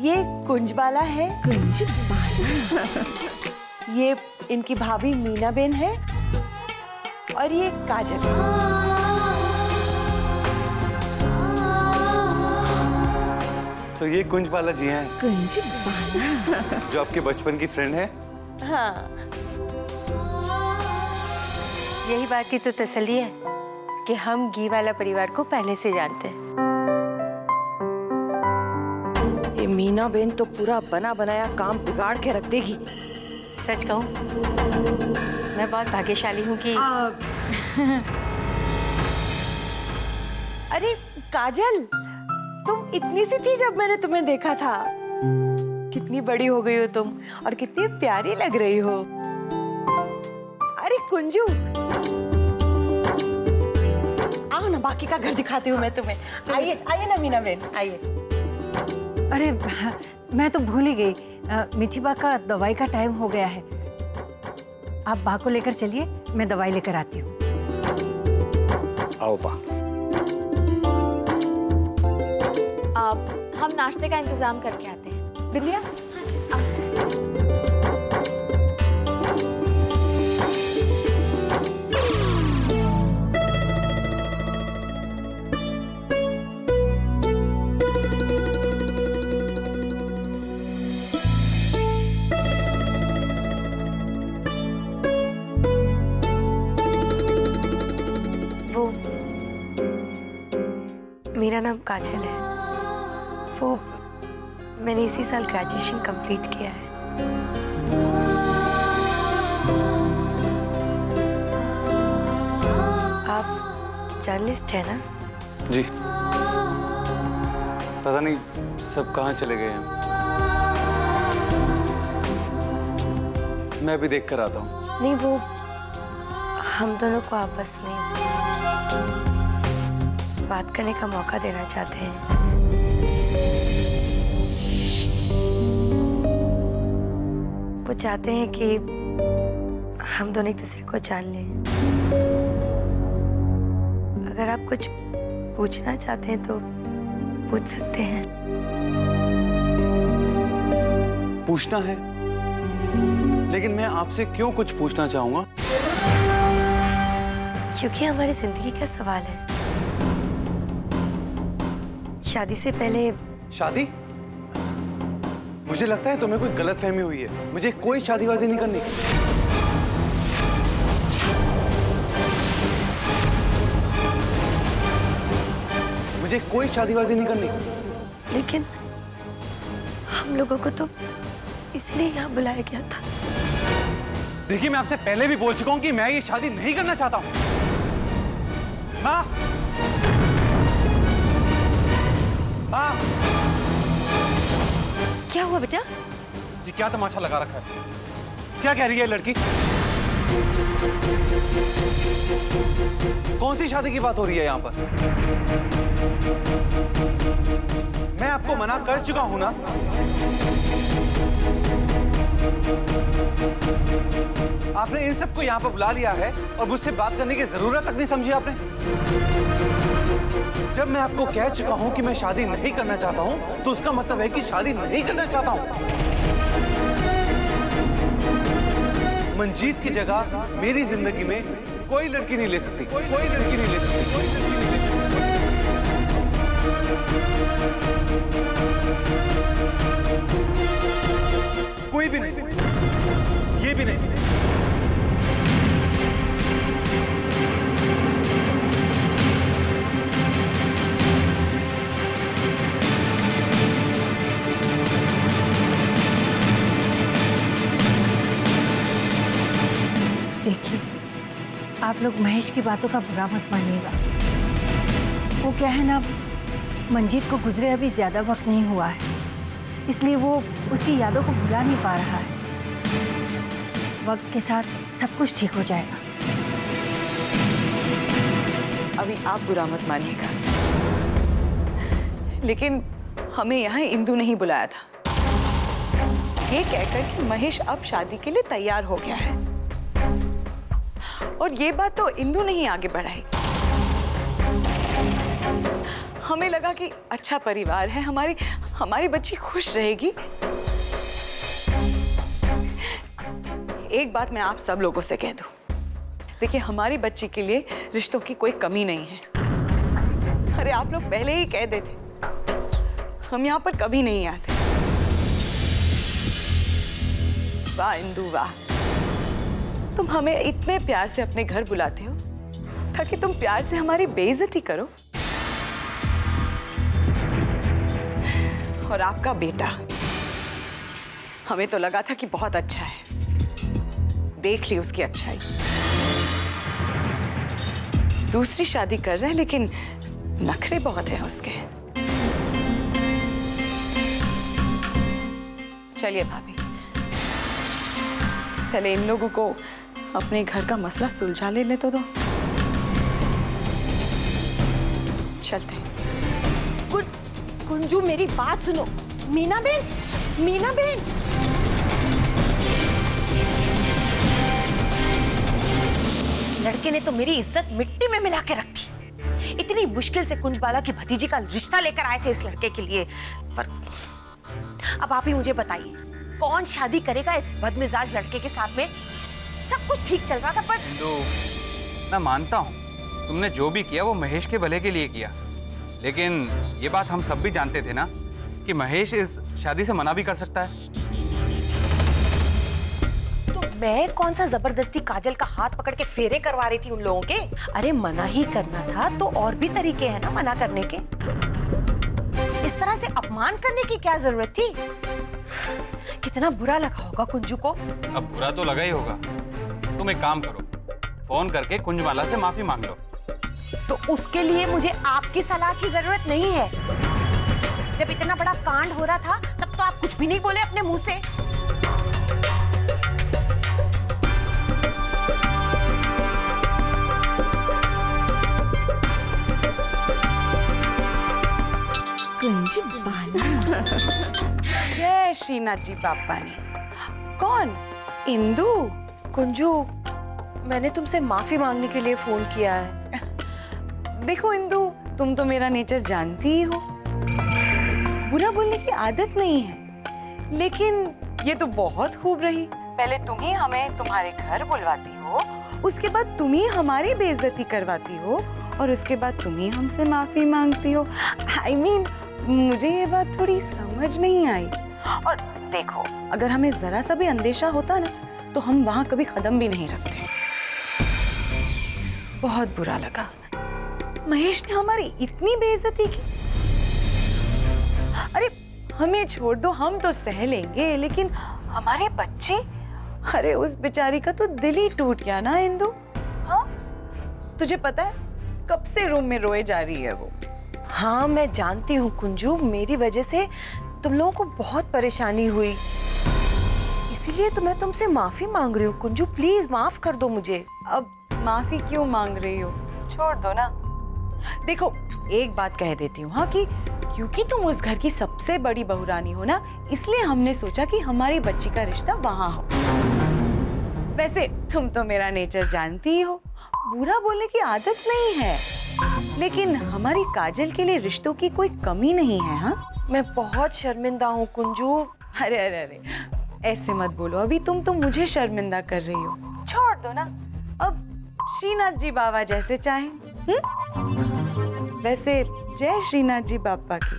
ये कुंजबाला है। कुंजबाला। ये इनकी भाभी मीनाबेन है और ये काजल। तो ये कुंजबाला जी हैं। कुंजबाला जो आपके बचपन की फ्रेंड है। हाँ, यही बात की तो तसल्ली है कि हम घी वाला परिवार को पहले से जानते हैं। ये मीनाबेन तो पूरा बना बनाया काम बिगाड़ के रख देगी। सच कहूँ, मैं बहुत भाग्यशाली हूँ कि अरे काजल, तुम इतनी सी थी जब मैंने तुम्हें देखा था। कितनी बड़ी हो गई हो तुम और कितनी प्यारी लग रही हो। अरे कुंजू, आओ ना, बाकी का घर दिखाती हूँ मैं तुम्हें। आइए आइए ना मीनाबेन, आइए। अरे मैं तो भूल ही गई, मिठी बा का दवाई का टाइम हो गया है। आप बा को लेकर चलिए, मैं दवाई लेकर आती हूँ। आओ बा। हम नाश्ते का इंतजाम करके आते हैं। बिंदिया, वो मेरा नाम काजल है। वो मैंने इसी साल ग्रेजुएशन कंप्लीट किया है। आप जर्नलिस्ट है ना? जी। पता नहीं सब कहाँ चले गए हैं। मैं अभी देख कर आता हूँ। नहीं, वो हम दोनों को आपस में बात करने का मौका देना चाहते हैं। वो चाहते हैं कि हम दोनों एक दूसरे को जान लें। अगर आप कुछ पूछना चाहते हैं तो पूछ सकते हैं। पूछना है, लेकिन मैं आपसे क्यों कुछ पूछना चाहूंगा? क्योंकि हमारी जिंदगी का सवाल है। शादी से पहले। शादी? मुझे लगता है तुम्हें कोई गलतफहमी हुई है। मुझे कोई शादी वादी नहीं करनी। मुझे कोई शादी वादी नहीं करनी। लेकिन हम लोगों को तो इसलिए यहाँ बुलाया गया था। देखिए, मैं आपसे पहले भी बोल चुका हूँ कि मैं ये शादी नहीं करना चाहता हूँ। माँ, माँ, क्या हुआ बेटा? ये क्या तमाशा लगा रखा है? क्या कह रही है लड़की? कौन सी शादी की बात हो रही है यहाँ पर? मैं आपको मना कर चुका हूं ना। आपने इन सबको यहाँ पर बुला लिया है और मुझसे बात करने की जरूरत तक नहीं समझी आपने। जब मैं आपको कह चुका हूं कि मैं शादी नहीं करना चाहता हूं, तो उसका मतलब है कि शादी नहीं करना चाहता हूं। मंजीत की जगह मेरी जिंदगी में कोई लड़की नहीं ले सकती। कोई लड़की नहीं ले सकती। कोई लड़की नहीं ले सकती। कोई भी नहीं, ये भी नहीं। देखिए, आप लोग महेश की बातों का बुरा मत मानिएगा। वो क्या है ना, मंजीत को गुजरे अभी ज्यादा वक्त नहीं हुआ है, इसलिए वो उसकी यादों को भुला नहीं पा रहा है। वक्त के साथ सब कुछ ठीक हो जाएगा। अभी आप बुरा मत मानिएगा, लेकिन हमें यहाँ इंदु नहीं बुलाया था, ये कहकर कि महेश अब शादी के लिए तैयार हो गया है। और ये बात तो इंदु नहीं आगे बढ़ाई, हमें लगा कि अच्छा परिवार है, हमारी बच्ची खुश रहेगी। एक बात मैं आप सब लोगों से कह दूं, देखिए हमारी बच्ची के लिए रिश्तों की कोई कमी नहीं है। अरे आप लोग पहले ही कह देते, हम यहाँ पर कभी नहीं आते। वाह इंदु वाह, तुम हमें इतने प्यार से अपने घर बुलाते हो ताकि तुम प्यार से हमारी बेइज्जती करो। और आपका बेटा, हमें तो लगा था कि बहुत अच्छा है, देख ली उसकी अच्छाई। दूसरी शादी कर रहे हैं लेकिन नखरे बहुत हैं उसके। चलिए भाभी, पहले इन लोगों को अपने घर का मसला सुलझा लेने तो दो। चलते हैं। कुंजू मेरी बात सुनो। मीना बहन, मीना बहन, इस लड़के ने तो मेरी इज्जत मिट्टी में मिला के रखी। इतनी मुश्किल से कुंजबाला की भतीजी का रिश्ता लेकर आए थे इस लड़के के लिए, पर अब आप ही मुझे बताइए, कौन शादी करेगा इस बदमिजाज लड़के के साथ में? सब कुछ ठीक चल रहा था, पर तो मैं मानता हूँ तुमने जो भी किया वो महेश के भले के लिए किया, लेकिन ये बात हम सब भी जानते थे ना कि महेश इस शादी से मना भी कर सकता है। तो मैं कौन सा जबरदस्ती काजल का हाथ पकड़ के फेरे करवा रही थी उन लोगों के? अरे मना ही करना था तो और भी तरीके हैं ना मना करने के। इस तरह से अपमान करने की क्या जरूरत थी? कितना बुरा लगा होगा कुंजू को। अब बुरा तो लगा ही होगा। तुम एक काम करो, फोन करके कुंजबाला से माफी मांग लो। तो उसके लिए मुझे आपकी सलाह की जरूरत नहीं है। जब इतना बड़ा कांड हो रहा था तब तो आप कुछ भी नहीं बोले अपने मुंह से। जय श्रीनाथ जी बापा ने। कौन? इंदु? कुंजू, मैंने तुमसे माफी मांगने के लिए फोन किया है। देखो इंदु, तुम तो मेरा नेचर जानती ही हो, बुरा बोलने की आदत नहीं है, लेकिन ये तो बहुत खूब रही। पहले तुम ही हमें तुम्हारे घर बुलवाती हो, उसके बाद तुम ही हमारी बेइज्जती करवाती हो, और उसके बाद तुम ही हमसे माफी मांगती हो। I mean, मुझे ये बात थोड़ी समझ नहीं आई। और देखो, अगर हमें जरा सा भी अंदेशा होता ना तो हम वहां कभी कदम भी नहीं रखते। बहुत बुरा लगा, महेश ने हमारी इतनी बेइज्जती की। अरे हमें छोड़ दो, हम तो सह लेंगे, लेकिन हमारे बच्चे, अरे उस बेचारी का तो दिल ही टूट गया ना इंदु। हाँ, तुझे पता है कब से रूम में रोए जा रही है वो। हाँ मैं जानती हूँ कुंजू, मेरी वजह से तुम लोगों को बहुत परेशानी हुई, इसीलिए तो मैं तुमसे माफी मांग रही हूँ। कुंजू प्लीज माफ कर दो मुझे। अब माफी क्यों मांग रही हो? छोड़ दो ना। देखो एक बात कह देती हूँ, हाँ, कि क्योंकि तुम उस घर की सबसे बड़ी बहुरानी हो ना, इसलिए हमने सोचा कि हमारी बच्ची का रिश्ता वहां हो। वैसे तुम तो मेरा नेचर जानती ही हो, बुरा बोलने की आदत नहीं है, लेकिन हमारी काजल के लिए रिश्तों की कोई कमी नहीं है। हाँ, मैं बहुत शर्मिंदा हूँ कुंजू। अरे अरे अरे, ऐसे मत बोलो, अभी तुम तो मुझे शर्मिंदा कर रही हो। छोड़ दो ना, अब श्रीनाथ जी बाबा जैसे चाहें। वैसे जय श्रीनाथ जी बापा की।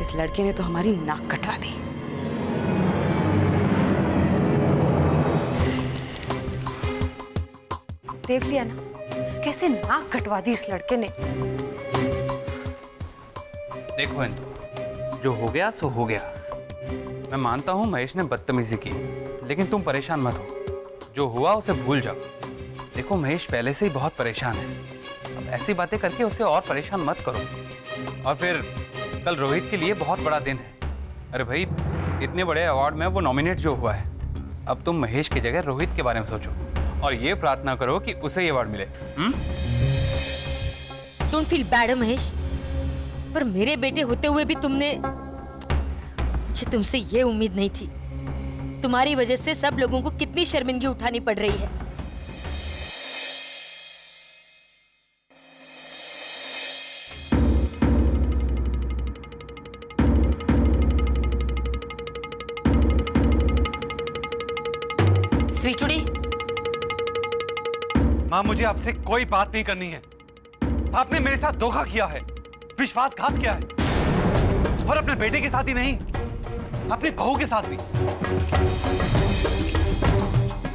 इस लड़के ने तो हमारी नाक कटवा दी। देख लिया ना कैसे नाक कटवा दी इस लड़के ने। देखो इंदु, जो हो गया सो हो गया। मैं मानता हूँ महेश ने बदतमीजी की, लेकिन तुम परेशान मत हो, जो हुआ उसे भूल जाओ। देखो महेश पहले से ही बहुत परेशान है, अब ऐसी बातें करके उसे और परेशान मत करो। और फिर कल रोहित के लिए बहुत बड़ा दिन है। अरे भाई, इतने बड़े अवार्ड में वो नॉमिनेट जो हुआ है, अब तुम महेश की जगह रोहित के बारे में सोचो और ये प्रार्थना करो कि उसे ये अवार्ड मिले। डोंट फील बैड महेश, पर मेरे बेटे होते हुए भी तुमने, मुझे तुमसे ये उम्मीद नहीं थी। तुम्हारी वजह से सब लोगों को कितनी शर्मिंदगी उठानी पड़ रही है। माँ, मुझे आपसे कोई बात नहीं करनी है। आपने मेरे साथ धोखा किया है, विश्वासघात किया है, और अपने बेटे के साथ ही नहीं, अपनी बहू के साथ भी।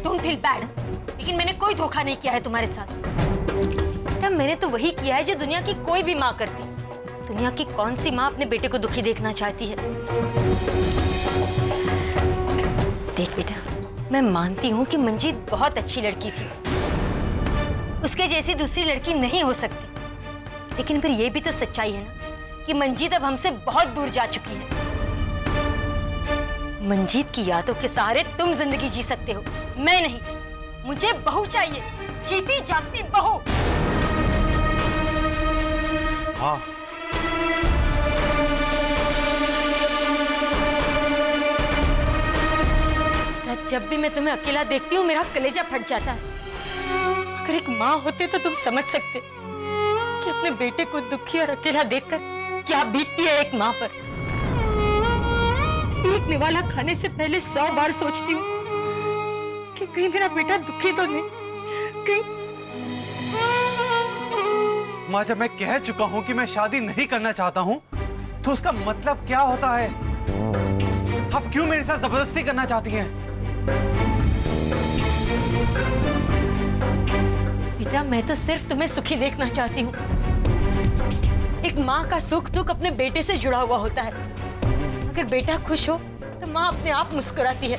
डोंट फील बैड, लेकिन मैंने कोई धोखा नहीं किया है तुम्हारे साथ। बेटा, मैंने तो वही किया है जो दुनिया की कोई भी माँ करती। दुनिया की कौन सी माँ अपने बेटे को दुखी देखना चाहती है? देख बेटा, मैं मानती हूँ कि मंजीत बहुत अच्छी लड़की थी, उसके जैसी दूसरी लड़की नहीं हो सकती, लेकिन फिर ये भी तो सच्चाई है ना कि मंजीत अब हमसे बहुत दूर जा चुकी है। मंजीत की यादों के सहारे तुम जिंदगी जी सकते हो, मैं नहीं। मुझे बहू चाहिए, जीती जागती बहू। हाँ, जब भी मैं तुम्हें अकेला देखती हूँ मेरा कलेजा फट जाता है। अगर एक माँ होते तो तुम समझ सकते कि अपने बेटे को दुखी और अकेला देखकर क्या बीतती है एक माँ पर। एक निवाला खाने से पहले 100 बार सोचती हूँ कि कहीं मेरा बेटा दुखी तो नहीं, कहीं। माँ, जब मैं कह चुका हूं कि मैं शादी नहीं करना चाहता हूं, तो उसका मतलब क्या होता है? आप क्यों मेरे साथ जबरदस्ती करना चाहती हैं? बेटा, मैं तो सिर्फ तुम्हें सुखी देखना चाहती हूँ। एक माँ का सुख दुख अपने बेटे से जुड़ा हुआ होता है। अगर बेटा खुश हो तो माँ अपने आप मुस्कुराती है।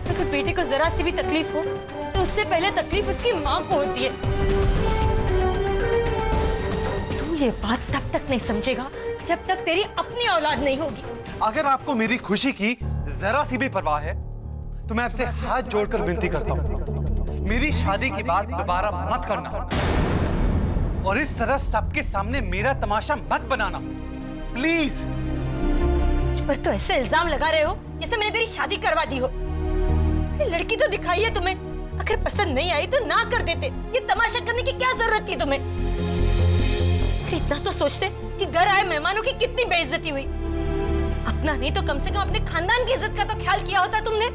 अगर बेटे को जरा सी भी तकलीफ हो तो उससे पहले तकलीफ उसकी माँ को होती है। तू ये बात तब तक नहीं समझेगा जब तक तेरी अपनी औलाद नहीं होगी। अगर आपको मेरी खुशी की जरा सी भी परवाह है तो मैं आपसे हाथ जोड़कर विनती करता हूँ, मेरी शादी की बात दोबारा मत करना, और इस तरह सबके सामने मेरा तमाशा मत बनाना, प्लीज। पर तो ऐसे इल्जाम लगा रहे हो जैसे मैंने तेरी शादी करवा दी हो। ये लड़की तो दिखाई है तुम्हें, अगर पसंद नहीं आई तो ना कर देते। ये तमाशा करने की क्या जरूरत थी तुम्हें? इतना तो सोचते कि घर आए मेहमानों की कितनी बेइज्जती हुई। अपना नहीं तो कम से कम अपने खानदान की इज्जत का तो ख्याल किया होता तुमने।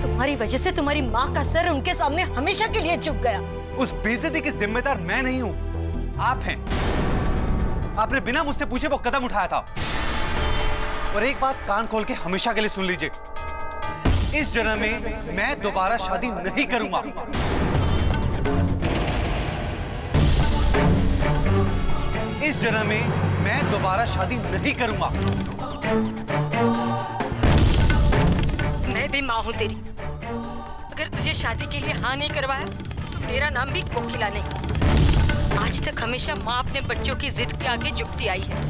तुम्हारी वजह से तुम्हारी माँ का सर उनके सामने हमेशा के लिए झुक गया। उस बेइज्जती की जिम्मेदार मैं नहीं हूं, आप हैं। आपने बिना मुझसे पूछे वो कदम उठाया था। और एक बात कान खोल के हमेशा के लिए सुन लीजिए, इस जन्म में मैं दोबारा शादी नहीं करूंगा। इस जन्म में मैं दोबारा शादी नहीं करूंगा। मैं भी माँ हूं तेरी। अगर तुझे शादी के लिए हाँ नहीं करवाया तो मेरा नाम भी कोकिला नहीं। आज तक हमेशा माँ अपने बच्चों की जिद के आगे झुकती आई है,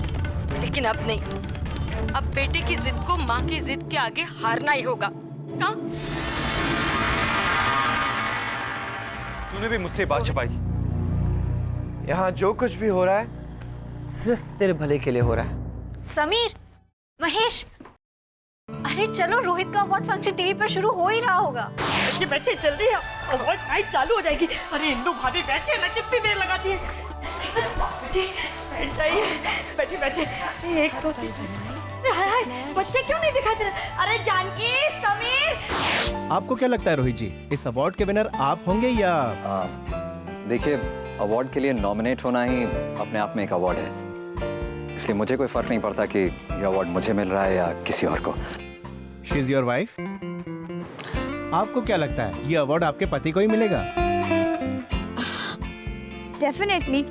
लेकिन अब नहीं। अब बेटे की जिद को माँ की जिद के आगे हारना ही होगा। कहाँ? तूने भी मुझसे बात छुपाई। यहाँ जो कुछ भी हो रहा है सिर्फ तेरे भले के लिए हो रहा है। समीर, महेश, अरे चलो, रोहित का अवार्ड फंक्शन टीवी पर शुरू हो ही रहा होगा। बैठे बैठे जल्दी अवार्ड नाइट चालू हो जाएगी। अरे इंदु भाभी बैठे ना, कितनी देर लगाती है। बैठ जाइए, बैठे बैठे। 1 2 3। बच्चे क्यों नहीं दिखाई दे रहे? अरे जानकी, समीर। आपको क्या लगता है रोहित जी, इस अवार्ड के विनर आप होंगे या? देखिए, अवार्ड के लिए नॉमिनेट होना ही अपने आप में एक अवार्ड है, इसलिए मुझे कोई फर्क नहीं पड़ता कि ये अवार्ड मुझे मिल रहा है या किसी और को। She is your wife. आपको क्या लगता है ये अवार्ड आपके पति को ही मिलेगा? डेफिनेटली।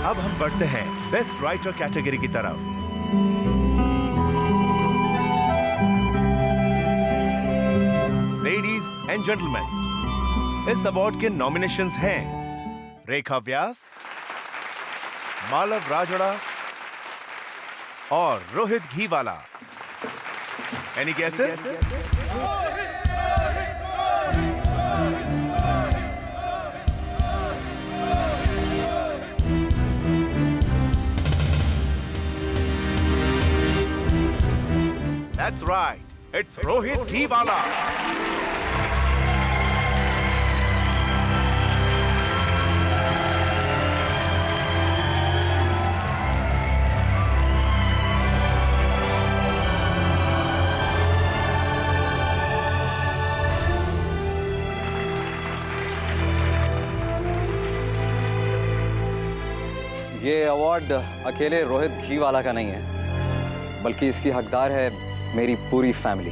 अब हम बढ़ते हैं बेस्ट राइटर कैटेगरी की तरफ। लेडीज एंड जेंटलमैन, इस अवार्ड के नॉमिनेशंस हैं रेखा व्यास, मालव राजड़ा और Rohit Ghewala. Any guesses? That's right. It's Rohit Ghewala. ये अवार्ड अकेले रोहित घीवाला का नहीं है, बल्कि इसकी हकदार है मेरी पूरी family.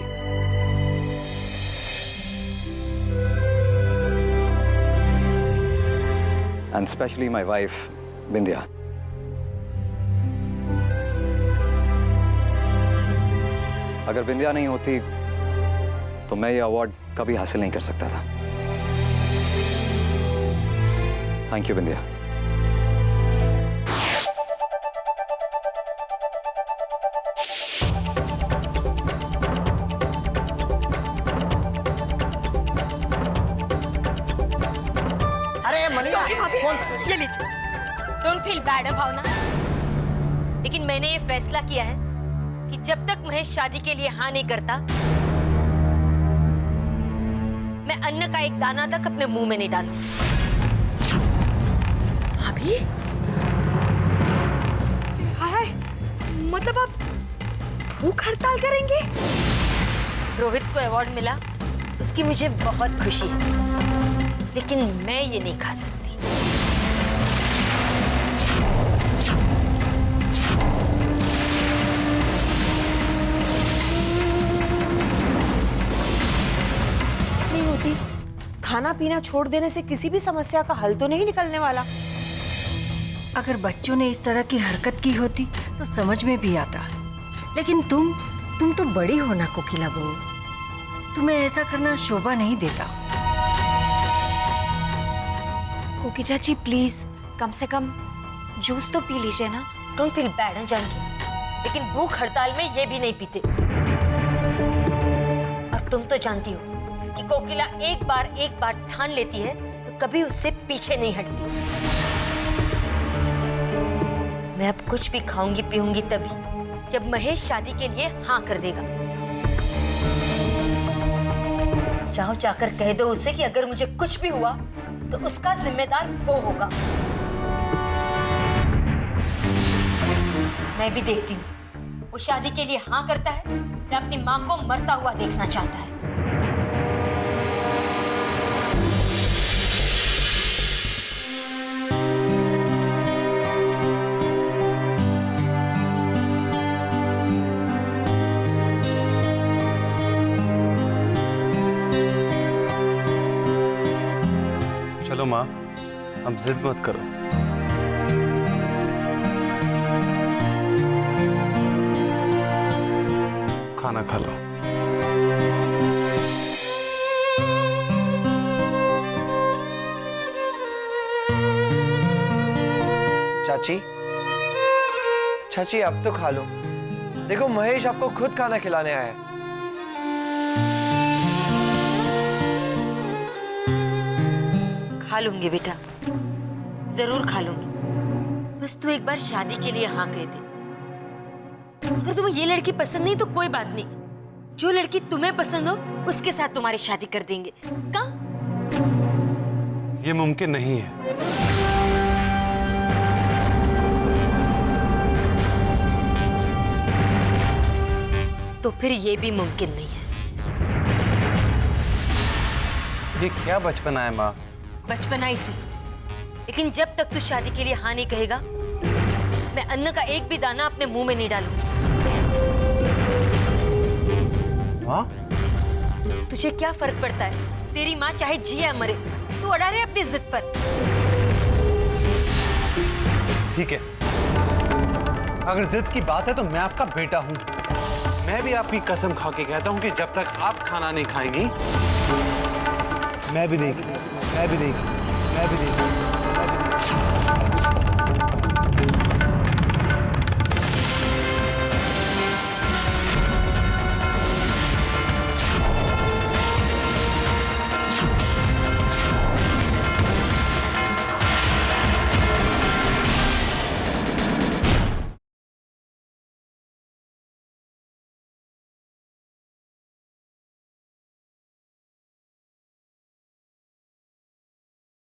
And specially my wife Bindiya. अगर बिंदिया नहीं होती तो मैं ये अवार्ड कभी हासिल नहीं कर सकता था। थैंक यू बिंदिया। अरे मनीषा, ये लीजिए। डोंट फील बैड है भावना, लेकिन मैंने ये फैसला किया है कि जब तक महेश शादी के लिए हाँ नहीं करता, मैं अन्न का एक दाना तक अपने मुंह में नहीं डालूं। भाभी, हाय, मतलब आप भूख हड़ताल करेंगे? रोहित को अवार्ड मिला, उसकी मुझे बहुत खुशी है, लेकिन मैं ये नहीं खा सकती। नहीं होती, खाना पीना छोड़ देने से किसी भी समस्या का हल तो नहीं निकलने वाला। अगर बच्चों ने इस तरह की हरकत की होती तो समझ में भी आता, लेकिन तुम तो बड़ी हो ना कोकिला बहू, तुम्हें ऐसा करना शोभा नहीं देता। कोकी चाची प्लीज कम से कम जूस तो पी लीजिए ना। डोंट फील बैड है जानकी, लेकिन भूख हड़ताल में ये भी नहीं पीते। और तुम तो जानती हो कि कोकिला एक बार ठान लेती है तो कभी उससे पीछे नहीं हटती। मैं अब कुछ भी खाऊंगी पीऊंगी तभी जब महेश शादी के लिए हाँ कर देगा। जाओ जाकर कह दो उसे कि अगर मुझे कुछ भी हुआ तो उसका जिम्मेदार वो होगा। मैं भी देखती हूँ वो शादी के लिए हाँ करता है या अपनी माँ को मरता हुआ देखना चाहता है। चलो माँ, अब जिद मत करो। खाना खा लो। चाची, चाची अब तो खा लो। देखो महेश आपको खुद खाना खिलाने आया है। खा लूंगी बेटा, जरूर खा लूंगी। बस तू एक बार शादी के लिए हाँ कह दे। अगर तुम्हें ये लड़की पसंद नहीं तो कोई बात नहीं, जो लड़की तुम्हें पसंद हो उसके साथ तुम्हारी शादी कर देंगे। कहाँ? ये मुमकिन नहीं है। तो फिर ये भी मुमकिन नहीं है। ये क्या बचपना है माँ? बचपना ही सी, लेकिन जब तक तू शादी के लिए हाँ नहीं कहेगा, मैं अन्न का एक भी दाना अपने मुंह में नहीं डालूंगी। माँ? तुझे क्या फर्क पड़ता है? तेरी माँ चाहे जिए या मरे, तू अड़ा रहे अपनी जिद पर। ठीक है, अगर जिद की बात है तो मैं आपका बेटा हूँ। मैं भी आपकी कसम खा के कहता हूँ कि जब तक आप खाना नहीं खाएंगी मैं भी नहीं, मैं भी नहीं, मैं भी नहीं।